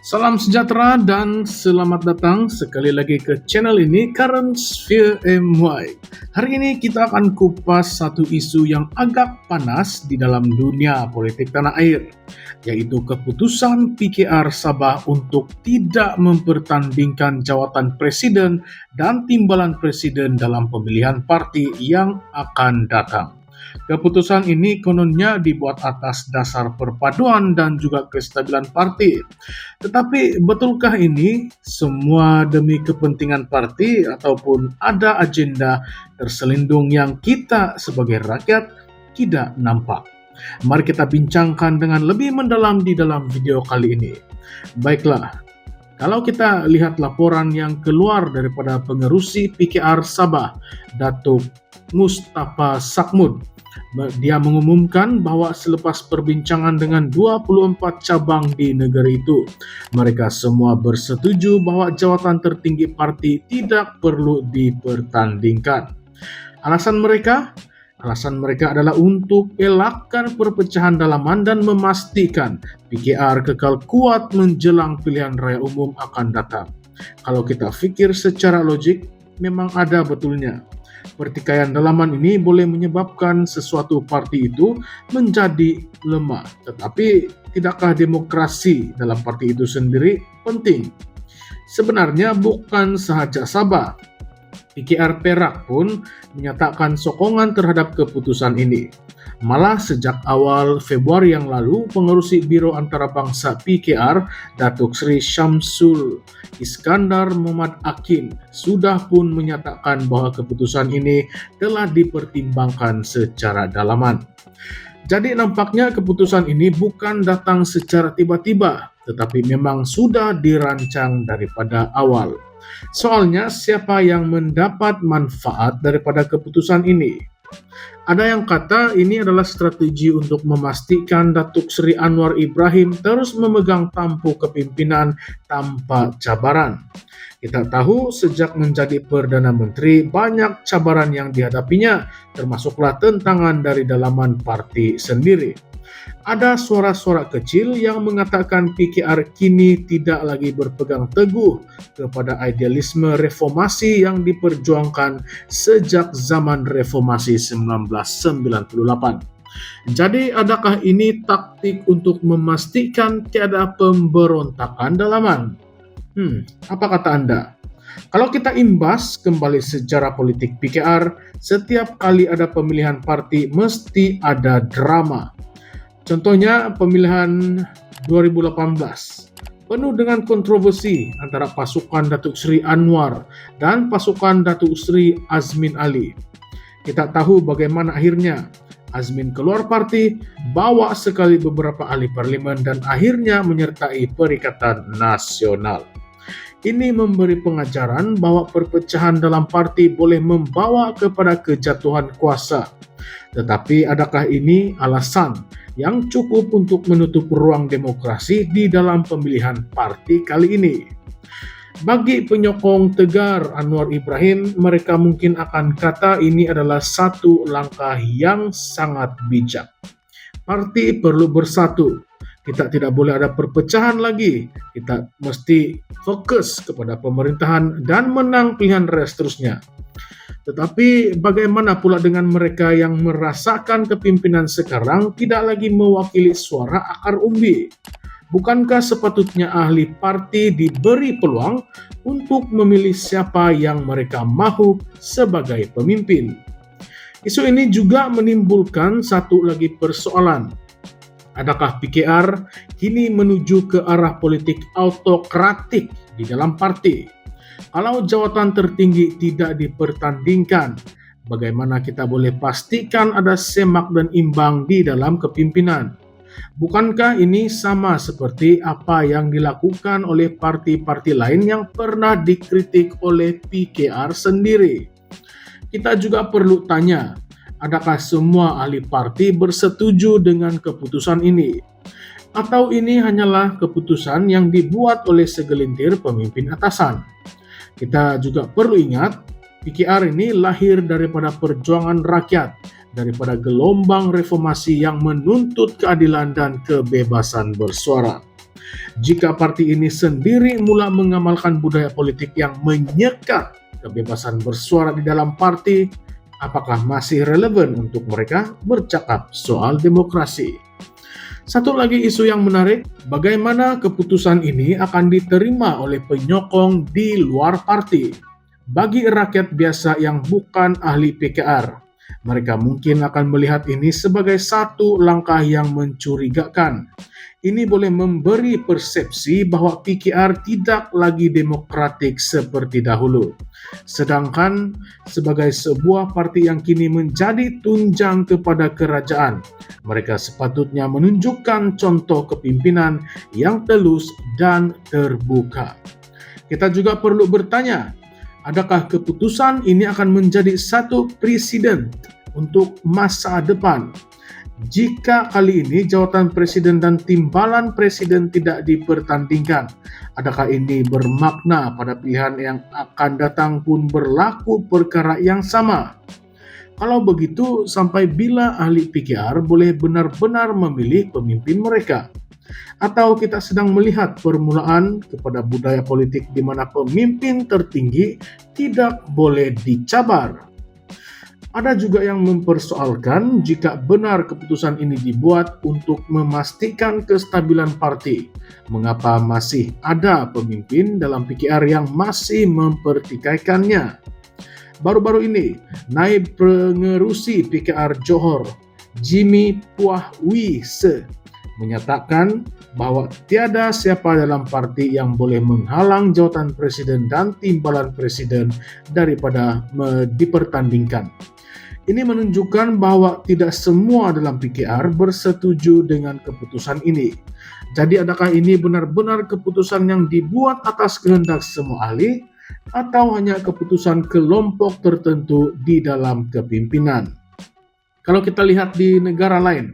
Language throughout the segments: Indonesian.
Salam sejahtera dan selamat datang sekali lagi ke channel ini, Current Sphere MY. Hari ini kita akan kupas satu isu yang agak panas di dalam dunia politik tanah air, yaitu keputusan PKR Sabah untuk tidak mempertandingkan jawatan presiden dan timbalan presiden dalam pemilihan parti yang akan datang. Keputusan ini kononnya dibuat atas dasar perpaduan dan juga kestabilan parti. Tetapi betulkah ini semua demi kepentingan parti ataupun ada agenda terselindung yang kita sebagai rakyat tidak nampak? Mari kita bincangkan dengan lebih mendalam di dalam video kali ini. Baiklah, kalau kita lihat laporan yang keluar daripada pengerusi PKR Sabah, Datuk Mustafa Sakmud, dia mengumumkan bahwa selepas perbincangan dengan 24 cabang di negara itu, mereka semua bersetuju bahwa jawatan tertinggi parti tidak perlu dipertandingkan. Alasan mereka adalah untuk elakkan perpecahan dalaman dan memastikan PKR kekal kuat menjelang pilihan raya umum akan datang. Kalau kita fikir secara logik, memang ada betulnya. Pertikaian dalaman ini boleh menyebabkan sesuatu parti itu menjadi lemah. Tetapi tidakkah demokrasi dalam parti itu sendiri penting? Sebenarnya bukan sahaja Sabah. PKR Perak pun menyatakan sokongan terhadap keputusan ini. Malah sejak awal Februari yang lalu, pengerusi Biro Antarabangsa PKR, Datuk Seri Syamsul Iskandar Muhammad Akin, sudah pun menyatakan bahwa keputusan ini telah dipertimbangkan secara dalaman. Jadi nampaknya keputusan ini bukan datang secara tiba-tiba, tetapi memang sudah dirancang daripada awal. Soalnya siapa yang mendapat manfaat daripada keputusan ini? Ada yang kata ini adalah strategi untuk memastikan Datuk Seri Anwar Ibrahim terus memegang tampuk kepimpinan tanpa cabaran. Kita tahu sejak menjadi Perdana Menteri banyak cabaran yang dihadapinya, termasuklah tentangan dari dalaman parti sendiri. Ada suara-suara kecil yang mengatakan PKR kini tidak lagi berpegang teguh kepada idealisme reformasi yang diperjuangkan sejak zaman reformasi 1998. Jadi adakah ini taktik untuk memastikan tiada pemberontakan dalaman? Apa kata Anda? Kalau kita imbas kembali sejarah politik PKR, setiap kali ada pemilihan parti mesti ada drama. Contohnya pemilihan 2018, penuh dengan kontroversi antara pasukan Datuk Seri Anwar dan pasukan Datuk Seri Azmin Ali. Kita tahu bagaimana akhirnya. Azmin keluar parti, bawa sekali beberapa ahli parlimen dan akhirnya menyertai Perikatan Nasional. Ini memberi pengajaran bahwa perpecahan dalam parti boleh membawa kepada kejatuhan kuasa. Tetapi adakah ini alasan yang cukup untuk menutup ruang demokrasi di dalam pemilihan parti kali ini? Bagi penyokong tegar Anwar Ibrahim, mereka mungkin akan kata ini adalah satu langkah yang sangat bijak. Parti perlu bersatu. Kita tidak boleh ada perpecahan lagi. Kita mesti fokus kepada pemerintahan dan menang pilihan raya seterusnya. Tetapi bagaimana pula dengan mereka yang merasakan kepimpinan sekarang tidak lagi mewakili suara akar umbi? Bukankah sepatutnya ahli parti diberi peluang untuk memilih siapa yang mereka mahu sebagai pemimpin? Isu ini juga menimbulkan satu lagi persoalan. Adakah PKR kini menuju ke arah politik autokratik di dalam parti? Kalau jawatan tertinggi tidak dipertandingkan, bagaimana kita boleh pastikan ada semak dan imbang di dalam kepimpinan? Bukankah ini sama seperti apa yang dilakukan oleh parti-parti lain yang pernah dikritik oleh PKR sendiri? Kita juga perlu tanya, adakah semua ahli parti bersetuju dengan keputusan ini? Atau ini hanyalah keputusan yang dibuat oleh segelintir pemimpin atasan? Kita juga perlu ingat, PKR ini lahir daripada perjuangan rakyat, daripada gelombang reformasi yang menuntut keadilan dan kebebasan bersuara. Jika parti ini sendiri mula mengamalkan budaya politik yang menyekat kebebasan bersuara di dalam parti, apakah masih relevan untuk mereka bercakap soal demokrasi? Satu lagi isu yang menarik, bagaimana keputusan ini akan diterima oleh penyokong di luar parti. Bagi rakyat biasa yang bukan ahli PKR, mereka mungkin akan melihat ini sebagai satu langkah yang mencurigakan. Ini boleh memberi persepsi bahwa PKR tidak lagi demokratik seperti dahulu. Sedangkan sebagai sebuah parti yang kini menjadi tunjang kepada kerajaan, mereka sepatutnya menunjukkan contoh kepimpinan yang telus dan terbuka. Kita juga perlu bertanya, adakah keputusan ini akan menjadi satu presiden untuk masa depan? Jika kali ini jawatan presiden dan timbalan presiden tidak dipertandingkan, adakah ini bermakna pada pilihan yang akan datang pun berlaku perkara yang sama? Kalau begitu, sampai bila ahli PKR boleh benar-benar memilih pemimpin mereka? Atau kita sedang melihat permulaan kepada budaya politik di mana pemimpin tertinggi tidak boleh dicabar? Ada juga yang mempersoalkan jika benar keputusan ini dibuat untuk memastikan kestabilan parti, mengapa masih ada pemimpin dalam PKR yang masih mempertikaikannya? Baru-baru ini, Naib Pengerusi PKR Johor, Jimmy Puah Wee Se, menyatakan bahwa tiada siapa dalam parti yang boleh menghalang jawatan presiden dan timbalan presiden daripada dipertandingkan. Ini menunjukkan bahwa tidak semua dalam PKR bersetuju dengan keputusan ini. Jadi adakah ini benar-benar keputusan yang dibuat atas kehendak semua ahli atau hanya keputusan kelompok tertentu di dalam kepimpinan? Kalau kita lihat di negara lain,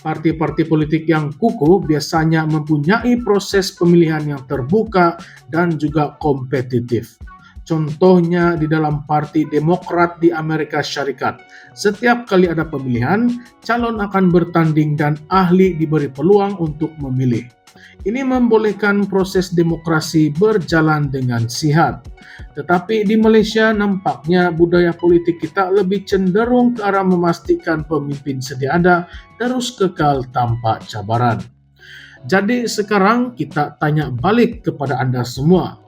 parti-parti politik yang kukuh biasanya mempunyai proses pemilihan yang terbuka dan juga kompetitif. Contohnya di dalam Parti Demokrat di Amerika Syarikat. Setiap kali ada pemilihan, calon akan bertanding dan ahli diberi peluang untuk memilih. Ini membolehkan proses demokrasi berjalan dengan sihat. Tetapi di Malaysia nampaknya budaya politik kita lebih cenderung ke arah memastikan pemimpin sedia ada terus kekal tanpa cabaran. Jadi sekarang kita tanya balik kepada Anda semua.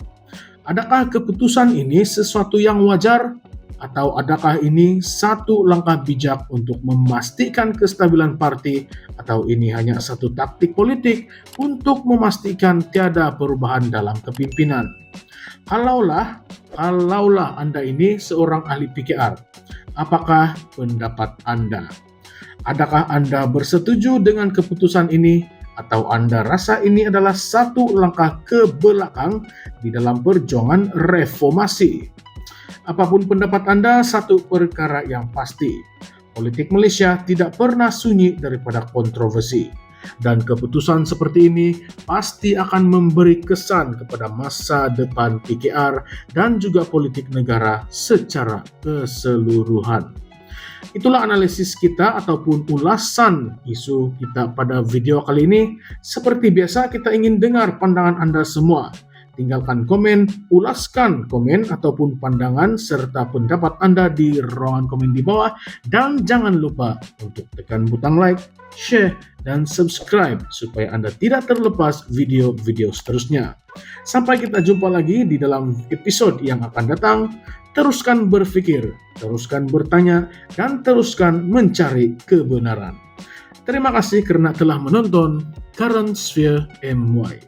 Adakah keputusan ini sesuatu yang wajar atau adakah ini satu langkah bijak untuk memastikan kestabilan parti atau ini hanya satu taktik politik untuk memastikan tiada perubahan dalam kepimpinan? Kalaulah Anda ini seorang ahli PKR, apakah pendapat Anda? Adakah Anda bersetuju dengan keputusan ini? Atau Anda rasa ini adalah satu langkah ke belakang di dalam perjuangan reformasi? Apapun pendapat Anda, satu perkara yang pasti, politik Malaysia tidak pernah sunyi daripada kontroversi. Dan keputusan seperti ini pasti akan memberi kesan kepada masa depan PKR dan juga politik negara secara keseluruhan. Itulah analisis kita ataupun ulasan isu kita pada video kali ini. Seperti biasa kita ingin dengar pandangan Anda semua. Tinggalkan komen, ulaskan komen ataupun pandangan serta pendapat Anda di ruangan komen di bawah. Dan jangan lupa untuk tekan butang like, share, dan subscribe supaya Anda tidak terlepas video-video seterusnya. Sampai kita jumpa lagi di dalam episode yang akan datang. Teruskan berpikir, teruskan bertanya, dan teruskan mencari kebenaran. Terima kasih karena telah menonton Current Sphere MY.